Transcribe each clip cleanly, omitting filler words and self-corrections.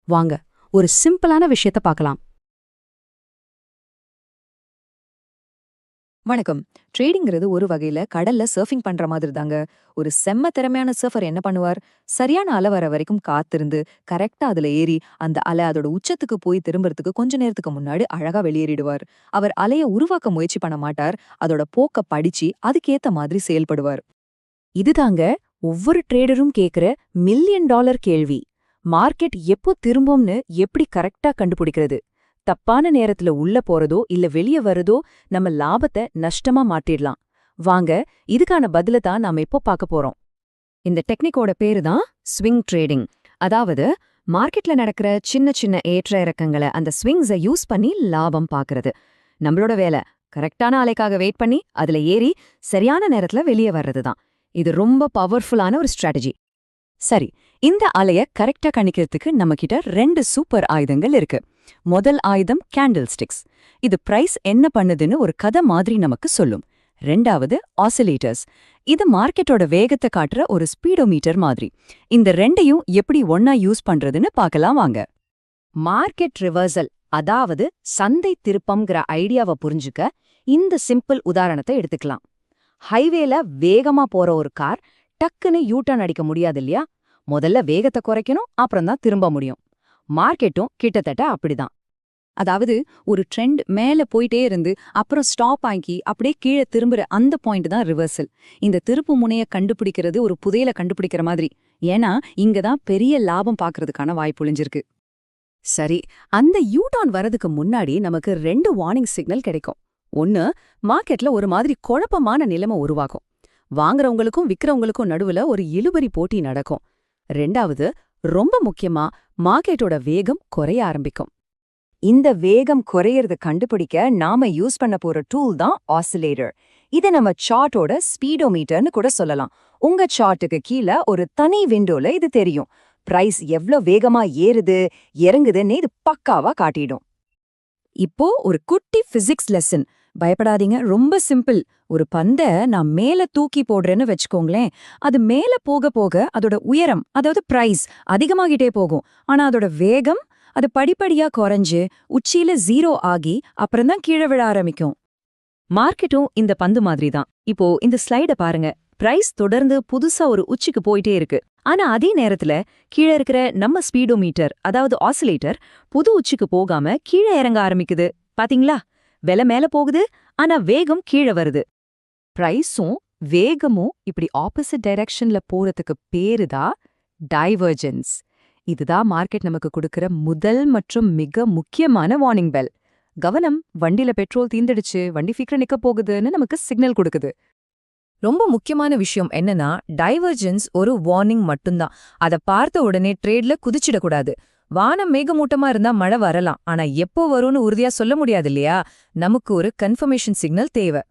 வாங்க ஒரு சிம்பிளான விஷயத்த பார்க்கலாம். வணக்கம். ட்ரேடிங்கிறது ஒரு வகையில கடல்ல சர்ஃபிங் பண்ற மாதிரி தாங்க. ஒரு செம்ம திறமையான சர்ஃபர் என்ன பண்ணுவார்? சரியான அலை வர வரைக்கும் காத்திருந்து, கரெக்ட்டா அதுல ஏறி, அந்த அலை அதோட உச்சத்துக்கு போய் திரும்புறதுக்கு கொஞ்ச நேரத்துக்கு முன்னாடி அழகா வெளியேறிடுவார். அவர் அலைய உருவாக்க முயற்சி பண்ண மாட்டார். அதோட போக்க படிச்சு, அதுக்கேத்த மாதிரி செயல்படுவார். இதுதாங்க ஒவ்வொரு ட்ரேடரும் கேக்குற மில்லியன் டாலர் கேள்வி. மார்க்கெட் எப்போ திரும்பும்னு எப்படி கரெக்டா கண்டுபிடிக்கிறது? தப்பான நேரத்துல உள்ள போறதோ இல்ல வெளிய வரதோ நம்ம லாபத்தை நஷ்டமா மாத்திடலாம். வாங்க, இதுக்கான பதில தான் நாம இப்போ பார்க்க போறோம். இந்த டெக்னிக்கோட பேரு தான் ஸ்விங் ட்ரேடிங். அதாவது மார்க்கெட்ல நடக்கிற சின்ன சின்ன ஏற்ற இறக்கங்களை அந்த ஸ்விங்ஸை யூஸ் பண்ணி லாபம் பார்க்கறது. நம்மளோட வேலை கரெக்டான அலைக்காக வெயிட் பண்ணி அதுல ஏறி சரியான நேரத்துல வெளியே வர்றது தான். இது ரொம்ப பவர்ஃபுல்லான ஒரு ஸ்ட்ராட்டஜி. சரி, இந்த அலைய கரெக்டா கணிக்கிறதுக்கு நம்மகிட்ட 2 சூப்பர் ஆயுதங்கள் இருக்கு. முதல் ஆயுதம் கேண்டில் ஸ்டிக்ஸ். இது பிரைஸ் என்ன பண்ணுதுன்னு ஒரு கதை மாதிரி நமக்கு சொல்லும். ரெண்டாவது ஆசிலேட்டர்ஸ். இது மார்க்கெட்டோட வேகத்தை காட்டுற ஒரு ஸ்பீடோமீட்டர் மாதிரி. இந்த ரெண்டையும் எப்படி ஒன்னா யூஸ் பண்றதுன்னு பார்க்கலாம் வாங்க. மார்க்கெட் ரிவர்சல், அதாவது சந்தை திருப்பம்ங்கிற ஐடியாவை புரிஞ்சுக்க இந்த சிம்பிள் உதாரணத்தை எடுத்துக்கலாம். ஹைவேல வேகமா போற ஒரு கார் டக்குன்னு யூட்டர்ன் அடிக்க முடியாது இல்லையா? முதல்ல வேகத்தை குறைக்கணும், அப்புறம் தான் திரும்ப முடியும். மார்க்கெட்டும் கிட்டத்தட்ட அப்படிதான். அதாவது ஒரு ட்ரெண்ட் மேல போயிட்டே இருந்து அப்புறம் ஸ்டாப் ஆக்கி அப்படியே கீழே திரும்புற அந்த பாயிண்ட் தான் ரிவர்சல். இந்த திருப்பு முனைய கண்டுபிடிக்கிறது ஒரு புதையல கண்டுபிடிக்கிற மாதிரி. ஏன்னா இங்க தான் பெரிய லாபம் பார்க்கறதுக்கான வாய்ப்பு ஒளிஞ்சிருக்கு. சரி, அந்த யூட்டர்ன் வரதுக்கு முன்னாடி நமக்கு 2 வார்னிங் சிக்னல் கிடைக்கும். ஒன்னு, மார்க்கெட்ல ஒரு மாதிரி குழப்பமான நிலைமை உருவாகும். வாங்குறவங்களுக்கும் விக்கிறவங்களுக்கும் நடுவுல ஒரு இழுபறி போட்டி நடக்கும். ரெண்டாவது, ரொம்ப முக்கியமா மார்க்கெட்டோட வேகம் குறைய ஆரம்பிக்கும். இந்த வேகம் குறையறத கண்டுபிடிக்க நாம யூஸ் பண்ண போற டூல் தான் ஆசிலேட்டர். இதை நம்ம சார்ட்டோட ஸ்பீடோமீட்டர்னு கூட சொல்லலாம். உங்க சார்ட்டுக்கு கீழே ஒரு தனி விண்டோல இது தெரியும். பிரைஸ் எவ்ளோ வேகமா ஏறுது இறங்குதுன்னு இது பக்காவா காட்டிடும். இப்போ ஒரு குட்டி பிசிக்ஸ் லெசன். பயப்படாதீங்க, ரொம்ப சிம்பிள். ஒரு பந்தை நான் மேல தூக்கி போடுறேன்னு வச்சுக்கோங்களேன். அது மேல போக போக அதோட உயரம், அதாவது பிரைஸ் அதிகமாகிட்டே போகும். ஆனா அதோட வேகம் அது படிப்படியா குறைஞ்சு உச்சியில 0 ஆகி அப்புறம்தான் கீழே விழ ஆரம்பிக்கும். மார்க்கெட்டும் இந்த பந்து மாதிரி தான். இப்போ இந்த ஸ்லைட பாருங்க. பிரைஸ் தொடர்ந்து புதுசா ஒரு உச்சிக்கு போயிட்டே இருக்கு. ஆனா அதே நேரத்துல கீழே இருக்கிற நம்ம ஸ்பீடோமீட்டர், அதாவது ஆசிலேட்டர், புது உச்சிக்கு போகாம கீழே இறங்க ஆரம்பிக்குது. பாத்தீங்களா? விலை மேல போகுது, ஆனா வேகம் கீழே வருது. பிரைஸும் வேகமும் இப்படி ஆப்போசிட் டைரக்ஷன்ல போறதுக்கு பேருதான் டைவர்ஜென்ஸ். இதுதான் மார்க்கெட் நமக்கு கொடுக்கிற முதல் மற்றும் மிக முக்கியமான வார்னிங் பெல். கவனம், வண்டியில பெட்ரோல் தீந்துடுச்சு, வண்டி சீக்கிரம் நிக்க போகுதுன்னு நமக்கு சிக்னல் கொடுக்குது. ரொம்ப முக்கியமான விஷயம் என்னன்னா, டைவர்ஜென்ஸ் ஒரு வார்னிங் மட்டும்தான். அதை பார்த்த உடனே ட்ரேட்ல குதிச்சிடக்கூடாது. வானம் மேகமூட்டமா இருந்தா மழை வரலாம், ஆனா எப்போ வரும்னு உறுதியா சொல்ல முடியாது இல்லையா? நமக்கு ஒரு கன்ஃபர்மேஷன் சிக்னல் தேவை.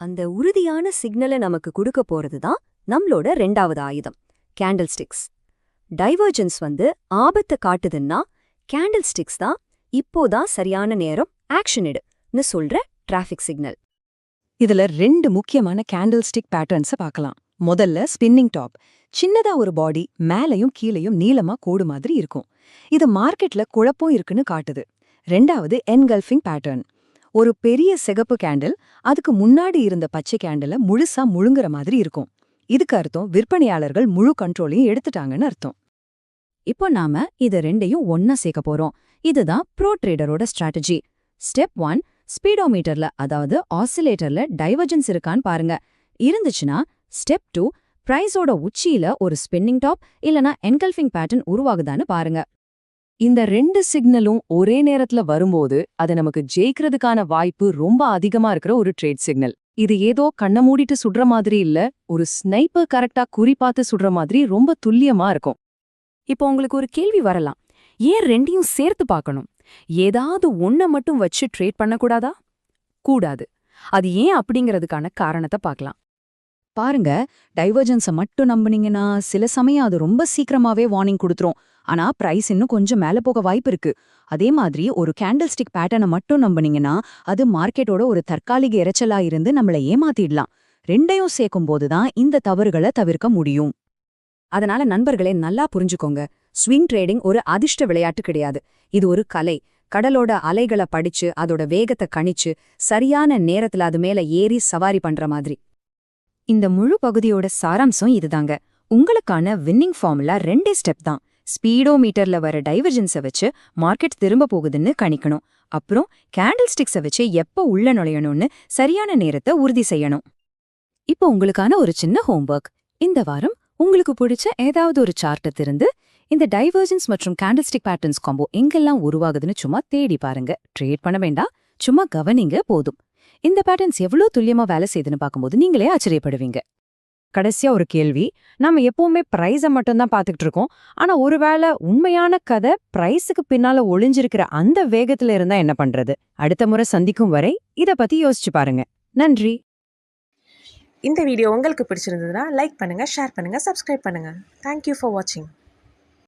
அந்த உறுதியான சிக்னலை நமக்கு கொடுக்க போறதுதான் நம்மளோட 2வது ஆயுதம், கேண்டில் ஸ்டிக்ஸ். டைவர்ஜென்ஸ் ஆபத்தை காட்டுதுன்னா கேண்டில் ஸ்டிக்ஸ் தான் இப்போதான் சரியான நேரம், ஆக்ஷன் எடுன்னு சொல்ற டிராஃபிக் சிக்னல். இதுல 2 முக்கியமான கேண்டில் ஸ்டிக் பேட்டர்ன்ஸை பார்க்கலாம். முதல்ல ஸ்பின்னிங் டாப். சின்னதா ஒரு பாடி மேலையும் கீழையும் நீளமா கோடு மாதிரி இருக்கும். இது மார்க்கெட்ல குழப்பம் இருக்குன்னு காட்டுது. ரெண்டாவது என்கல்ஃபிங் பேட்டர்ன். ஒரு பெரிய சிகப்பு கேண்டில் அதுக்கு முன்னாடி இருந்த பச்சை கேண்டில முழுசா முழுங்குற மாதிரி இருக்கும். இதுக்கு அர்த்தம் விற்பனையாளர்கள் முழு கண்ட்ரோலையும் எடுத்துட்டாங்கன்னு அர்த்தம். இப்போ நாம இத ரெண்டையும் ஒன்னா சேர்க்க போறோம். இதுதான் ப்ரோ ட்ரேடரோட ஸ்ட்ராட்டஜி. ஸ்டெப் 1, ஸ்பீடோமீட்டர்ல, அதாவது ஆசிலேட்டர்ல டைவர்ஜென்ஸ் இருக்கான்னு பாருங்க. இருந்துச்சுன்னா ஸ்டெப் 2, பிரைஸோட உச்சியில ஒரு ஸ்பின்னிங் டாப் இல்லனா என்கல்ஃபிங் பேட்டர்ன் உருவாகுதான்னு பாருங்க. இந்த 2 சிக்னலும் ஒரே நேரத்துல வரும்போது அது நமக்கு ஜெயிக்கிறதுக்கான வாய்ப்பு ரொம்ப அதிகமா இருக்கிற ஒரு ட்ரேட் சிக்னல். இது ஏதோ கண்ண மூடிட்டு சுடுற மாதிரி இல்ல, ஒரு ஸ்னைப்பர் கரெக்டா குறிப்பாத்து சுடுற மாதிரி ரொம்ப துல்லியமா இருக்கும். இப்போ உங்களுக்கு ஒரு கேள்வி வரலாம், ஏன் 2யும் சேர்த்து பார்க்கணும்? ஏதாவது ஒன்ன மட்டும் வச்சு ட்ரேட் பண்ணக்கூடாதா? கூடாது. அது ஏன் அப்படிங்கிறதுக்கான காரணத்தை பார்க்கலாம். பாருங்க, டைவர்ஜென்ஸை மட்டும் நம்புனீங்கன்னா சில சமயம் அது ரொம்ப சீக்கிரமாவே வார்னிங் கொடுத்துரும். ஆனா பிரைஸ் இன்னும் கொஞ்சம் மேல போக வாய்ப்பு இருக்கு. அதே மாதிரி ஒரு கேண்டில் ஸ்டிக் பேட்டர்னை மட்டும் நம்புனீங்கன்னா அது மார்க்கெட்டோட ஒரு தற்காலிக இரைச்சலா இருந்து நம்மளை ஏமாத்திடலாம். 2யும் சேர்க்கும் போதுதான் இந்த தவறுகளை தவிர்க்க முடியும். அதனால நண்பர்களே நல்லா புரிஞ்சுக்கோங்க, ஸ்விங் ட்ரேடிங் ஒரு அதிர்ஷ்ட விளையாட்டு கிடையாது. இது ஒரு கலை. கடலோட அலைகளை படிச்சு அதோட வேகத்தை கணிச்சு சரியான நேரத்துல அது மேல ஏறி சவாரி பண்ற மாதிரி. இந்த முழு பகுதியோட சாராம்சம் இதுதாங்க. உங்களுக்கான வின்னிங் ஃபார்முலா 2 ஸ்டெப் தான். ஸ்பீடோமீட்டர்ல வர டைவர்ஜென்ஸை வச்சு மார்க்கெட் திரும்ப போகுதுன்னு கணிக்கணும். அப்புறம் கேண்டில் ஸ்டிக்ஸை வச்சு எப்ப உள்ள நுழையணும்னு சரியான நேரத்தை உறுதி செய்யணும். இப்போ உங்களுக்கான ஒரு சின்ன ஹோம்வொர்க். இந்த வாரம் உங்களுக்கு பிடிச்ச ஏதாவது ஒரு சார்ட்டை திறந்து இந்த டைவர்ஜென்ஸ் மற்றும் கேண்டில்ஸ்டிக் பேட்டர்ன்ஸ் காம்போ எங்கெல்லாம் உருவாகுதுன்னு சும்மா தேடி பாருங்க. ட்ரேட் பண்ண வேண்டாம், சும்மா கவனிங்க போதும். இந்த பேட்டர்ன்ஸ் எவ்வளோ துல்லியமா வேலை செய்யுதுன்னு பார்க்கும்போது நீங்களே ஆச்சரியப்படுவீங்க. கடைசியா ஒரு கேள்வி. நாம எப்பவுமே பிரைஸை மட்டும்தான் பார்த்துக்கிட்டு இருக்கோம். ஆனா ஒருவேளை உண்மையான கதை பிரைஸுக்கு பின்னால ஒளிஞ்சிருக்கிற அந்த வேகத்துல இருந்தா என்ன பண்றது? அடுத்த முறை சந்திக்கும் வரை இத பத்தி யோசிச்சு பாருங்க. நன்றி. இந்த வீடியோ உங்களுக்கு பிடிச்சிருந்ததுன்னா லைக் பண்ணுங்கள், ஷேர் பண்ணுங்கள், சப்ஸ்கிரைப் பண்ணுங்கள். தேங்க்யூ ஃபார் வாட்சிங்.